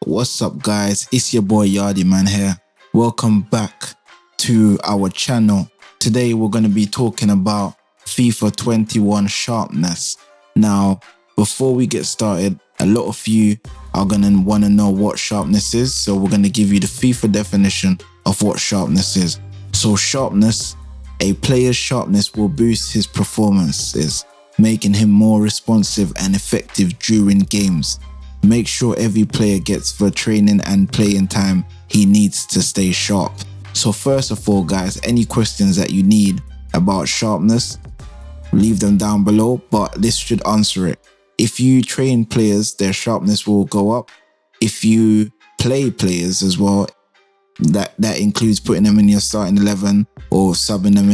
What's up, guys? It's your boy Yardy Man here. Welcome back to our channel. Today we're going to be talking about FIFA 21 Sharpness. Now, before we get started, a lot of you are going to want to know what sharpness is, so we're going to give you the FIFA definition of what sharpness is. So sharpness, a player's sharpness will boost his performances, making him more responsive and effective during games. Make sure every player gets the training and playing time he needs to stay sharp. So first of all, guys, any questions that you need about sharpness, leave them down below, but this should answer it. If you train players, their sharpness will go up. If you play players as well, that includes putting them in your starting 11 or subbing them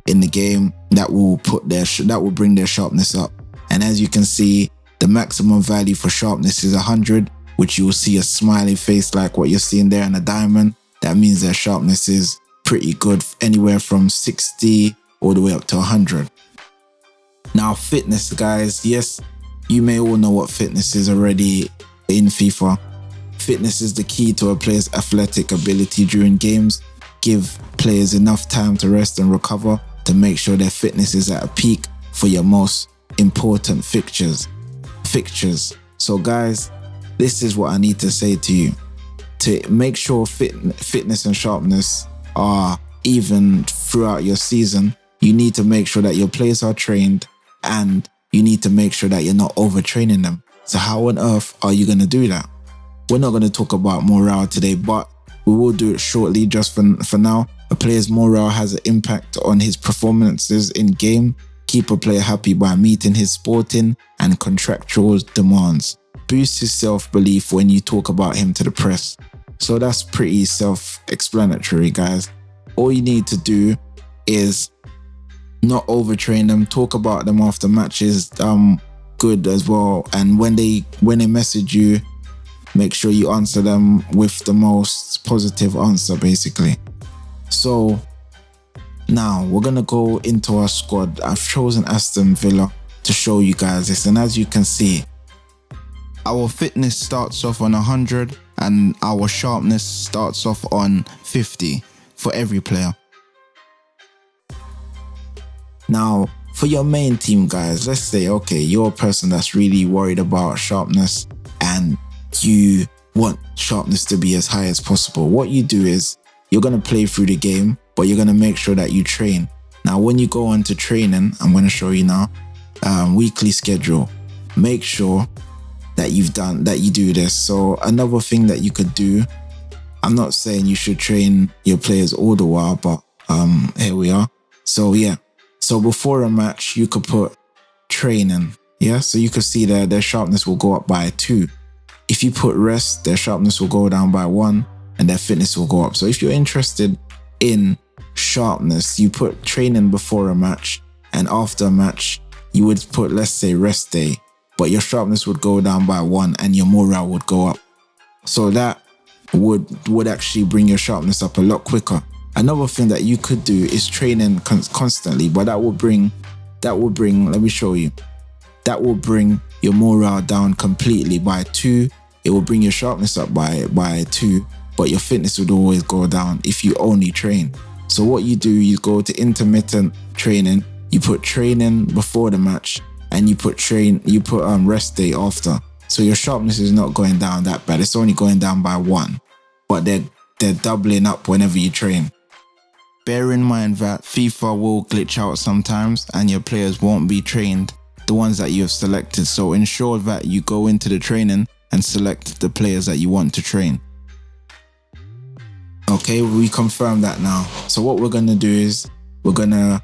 in the game, that will bring their sharpness up. And as you can see, the maximum value for sharpness is 100, which you will see a smiley face like what you're seeing there, and a diamond. That means their sharpness is pretty good, anywhere from 60 all the way up to 100. Now, fitness, guys. Yes, you may all know what fitness is already in FIFA. Fitness is the key to a player's athletic ability during games. Give players enough time to rest and recover to make sure their fitness is at a peak for your most important fixtures. So guys, this is what I need to say to you. To make sure fitness and sharpness are even throughout your season, you need to make sure that your players are trained, and you need to make sure that you're not overtraining them. So how on earth are you going to do that? We're not going to talk about morale today, but we will do it shortly. Just for now, a player's morale has an impact on his performances in game. Keep a player happy by meeting his sporting and contractual demands. Boost his self-belief when you talk about him to the press. So that's pretty self-explanatory, guys. All you need to do is not overtrain them. Talk about them after matches, good as well. And when they message you, make sure you answer them with the most positive answer, basically. So now we're going to go into our squad. I've chosen Aston Villa to show you guys this. And as you can see, our fitness starts off on 100 and our sharpness starts off on 50 for every player. Now, for your main team, guys, let's say, okay, you're a person that's really worried about sharpness and you want sharpness to be as high as possible. What you do is you're going to play through the game, but you're going to make sure that you train. Now, when you go on to training, I'm going to show you now, weekly schedule. Make sure that you do this. So another thing that you could do, I'm not saying you should train your players all the while, but here we are. So yeah, so before a match, you could put training. Yeah, so you could see that their sharpness will go up by 2. If you put rest, their sharpness will go down by 1 and their fitness will go up. So if you're interested in sharpness, you put training before a match, and after a match, you would put, let's say, rest day, but your sharpness would go down by 1 and your morale would go up. So that would actually bring your sharpness up a lot quicker. Another thing that you could do is training constantly, but that will bring, let me show you. That will bring your morale down completely by 2. It will bring your sharpness up by 2, but your fitness would always go down if you only train. So what you do, you go to intermittent training, you put training before the match, and you put rest day after. So your sharpness is not going down that bad. It's only going down by 1, but they're doubling up whenever you train. Bear in mind that FIFA will glitch out sometimes and your players won't be trained, the ones that you have selected. So ensure that you go into the training and select the players that you want to train. Okay, we confirm that now. So what we're going to do is we're going to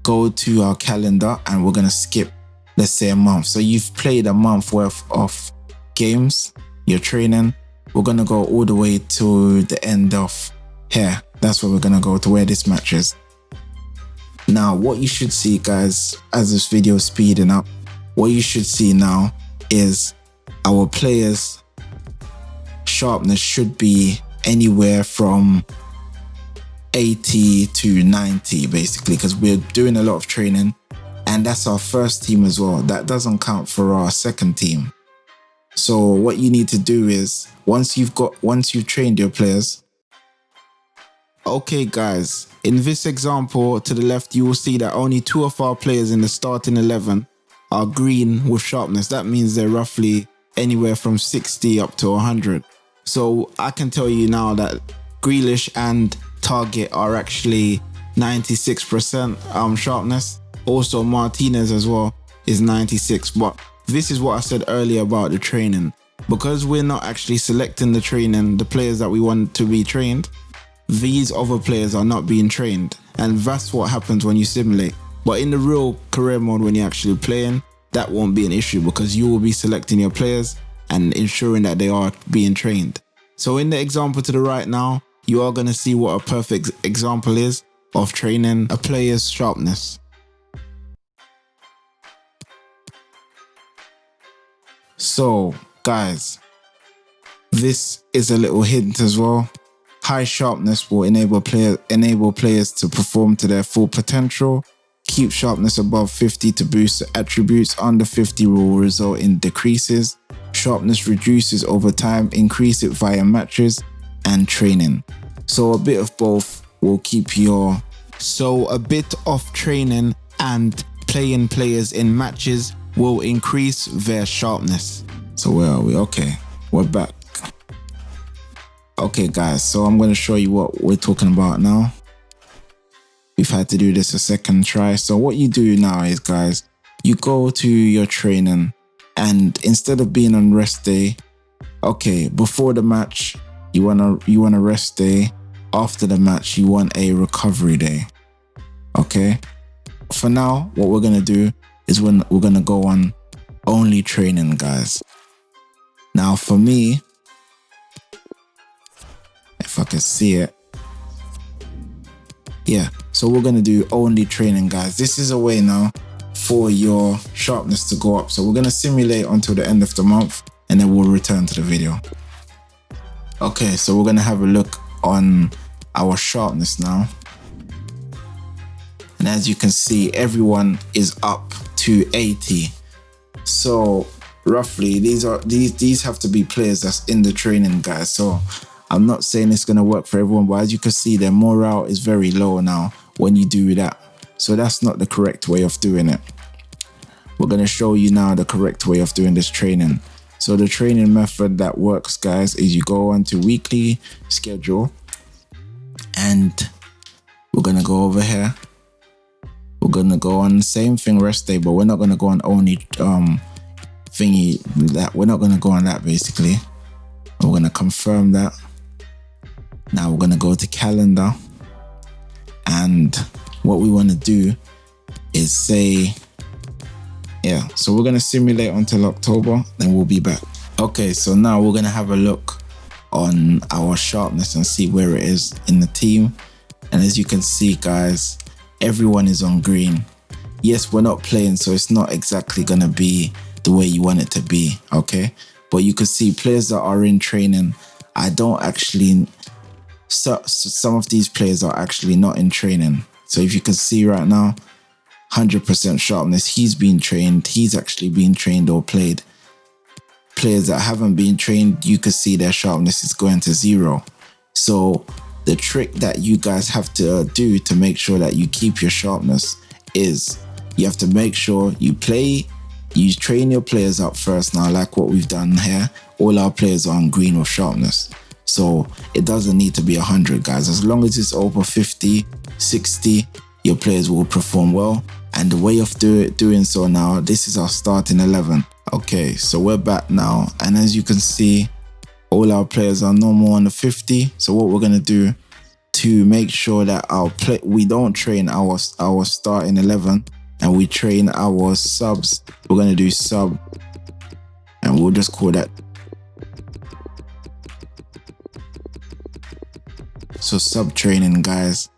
go to our calendar and we're going to skip, let's say, a month. So you've played a month worth of games, you're training. We're going to go all the way to the end of here. That's where we're going to go, to where this match is. Now, what you should see, guys, as this video is speeding up, what you should see now is our players' sharpness should be anywhere from 80 to 90, basically, because we're doing a lot of training, and that's our first team as well. That doesn't count for our second team. So what you need to do is, once you've trained your players. Okay guys, in this example to the left, you will see that only 2 of our players in the starting 11 are green with sharpness. That means they're roughly anywhere from 60 up to 100. So I can tell you now that Grealish and Target are actually 96% sharpness. Also Martinez as well is 96. But this is what I said earlier about the training. Because we're not actually selecting the players that we want to be trained, these other players are not being trained, and that's what happens when you simulate. But in the real career mode, when you're actually playing, that won't be an issue because you will be selecting your players and ensuring that they are being trained. So in the example to the right now, you are going to see what a perfect example is of training a player's sharpness. So guys, this is a little hint as well. High sharpness will enable players to perform to their full potential. Keep sharpness above 50 to boost attributes. Under 50 will result in decreases. Sharpness reduces over time. Increase it via matches and training. So a bit of both will keep your... So a bit of training and playing players in matches will increase their sharpness. So where are we? Okay, we're back. Okay guys, so I'm going to show you what we're talking about now. We've had to do this a second try. So what you do now is, guys, you go to your training, and instead of being on rest day, okay, before the match, you want a rest day. After the match, you want a recovery day. Okay? For now, what we're going to do is we're going to go on only training, guys. Now for me, if I can see it. Yeah, so we're going to do only training, guys. This is a way now for your sharpness to go up. So we're going to simulate until the end of the month, and then we'll return to the video. Okay, so we're going to have a look on our sharpness now. And as you can see, everyone is up to 80. So roughly, these have to be players that's in the training, guys. So I'm not saying it's going to work for everyone, but as you can see, their morale is very low now when you do that. So that's not the correct way of doing it. We're going to show you now the correct way of doing this training. So the training method that works, guys, is you go on to weekly schedule, and we're going to go over here. We're going to go on the same thing, rest day, but we're not going to go on only thingy that. We're not going to go on that basically. We're going to confirm that. Now we're going to go to calendar, and what we want to do is say, yeah, so we're going to simulate until October, then we'll be back. Okay, so now we're going to have a look on our sharpness and see where it is in the team. And as you can see, guys, everyone is on green. Yes, we're not playing, so it's not exactly going to be the way you want it to be, okay? But you can see players that are in training, I don't actually... So some of these players are actually not in training. So if you can see right now, 100% sharpness, he's been trained. He's actually been trained or played. Players that haven't been trained, you can see their sharpness is going to 0. So the trick that you guys have to do to make sure that you keep your sharpness is you have to make sure you train your players up first. Now, like what we've done here, all our players are on green with sharpness. So it doesn't need to be 100, guys. As long as it's over 50, 60, your players will perform well. And the way of doing so now, this is our starting 11. Okay, so we're back now. And as you can see, all our players are no more on the 50. So what we're going to do to make sure that we don't train our starting 11 and we train our subs, we're going to do sub, and we'll just call that. So sub training, guys.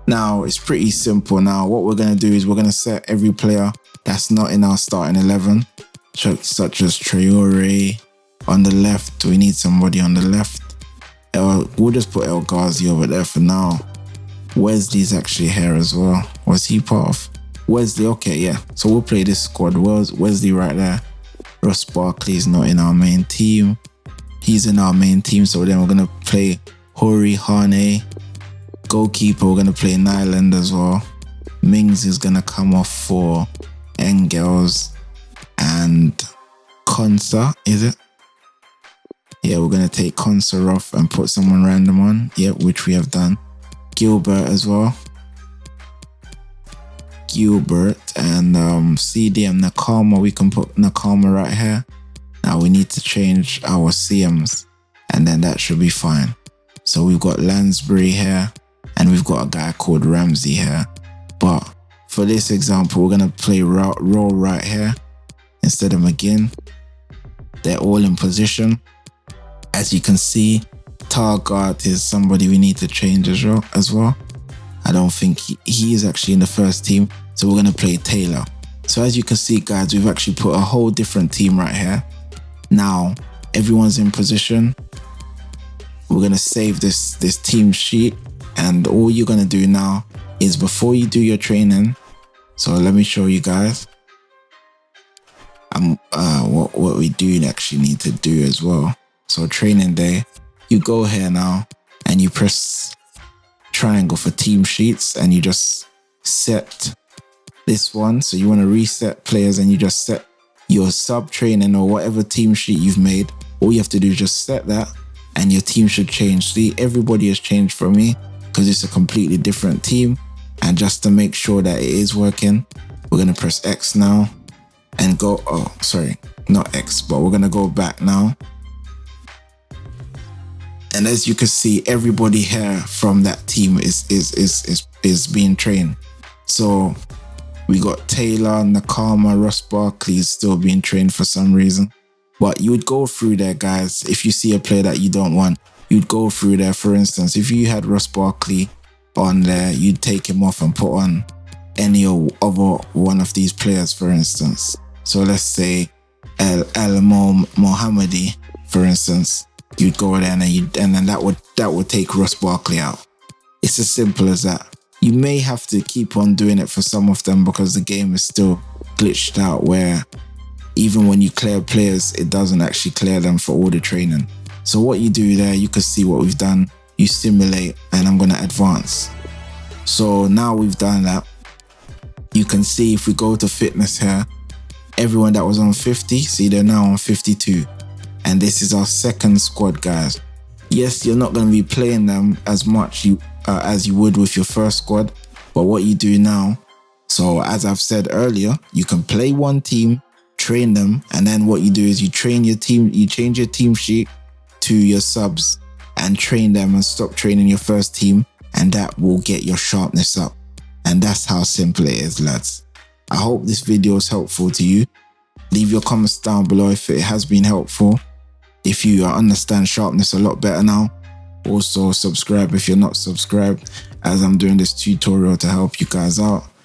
Now it's pretty simple. Now what we're going to do is we're going to set every player that's not in our starting 11, such as Traore on the left. We need somebody on the left. We'll just put El Ghazi over there for now. Wesley's actually here as well. Was he part of Wesley? Okay, yeah. So we'll play this squad. Wesley right there. Ross Barkley's not in our main team. He's in our main team, so then we're going to play Hori Hane. Goalkeeper, we're going to play Nyland as well. Mings is going to come off for Engels and Konsa, is it? Yeah, we're going to take Konsa off and put someone random on. Yep, which we have done. Gilbert as well. Gilbert and CDM Nakama. We can put Nakama right here. Now we need to change our CMs and then that should be fine. So we've got Lansbury here and we've got a guy called Ramsey here. But for this example, we're going to play Roll right here instead of McGinn. They're all in position. As you can see, Targart is somebody we need to change as well. I don't think he is actually in the first team. So we're going to play Taylor. So as you can see, guys, we've actually put a whole different team right here. Now, everyone's in position. We're going to save this team sheet. And all you're going to do now is before you do your training. So let me show you guys. What we do actually need to do as well. So training day, you go here now and you press triangle for team sheets and you just set this one. So you want to reset players and you just set your sub training or whatever team sheet you've made. All you have to do is just set that and your team should change. See, everybody has changed for me because it's a completely different team. And just to make sure that it is working, we're going to press X now and go, oh, sorry, not X, but we're going to go back now. And as you can see, everybody here from that team is being trained. So we got Taylor, Nakama, Ross Barkley is still being trained for some reason. But you would go through there, guys. If you see a player that you don't want, you'd go through there. For instance, if you had Ross Barkley on there, you'd take him off and put on any other one of these players, for instance. So let's say El Mohammadi, for instance. You'd go there and then that would take Ross Barkley out. It's as simple as that. You may have to keep on doing it for some of them because the game is still glitched out where even when you clear players, it doesn't actually clear them for all the training. So what you do there, you can see what we've done. You simulate and I'm going to advance. So now we've done that. You can see if we go to fitness here, everyone that was on 50, see they're now on 52. And this is our second squad, guys. Yes, you're not going to be playing them as much as you would with your first squad. But what you do now, so as I've said earlier, you can play one team, train them. And then what you do is you train your team, you change your team sheet to your subs and train them and stop training your first team. And that will get your sharpness up. And that's how simple it is, lads. I hope this video is helpful to you. Leave your comments down below if it has been helpful. If you understand sharpness a lot better now. Also subscribe if you're not subscribed, as I'm doing this tutorial to help you guys out.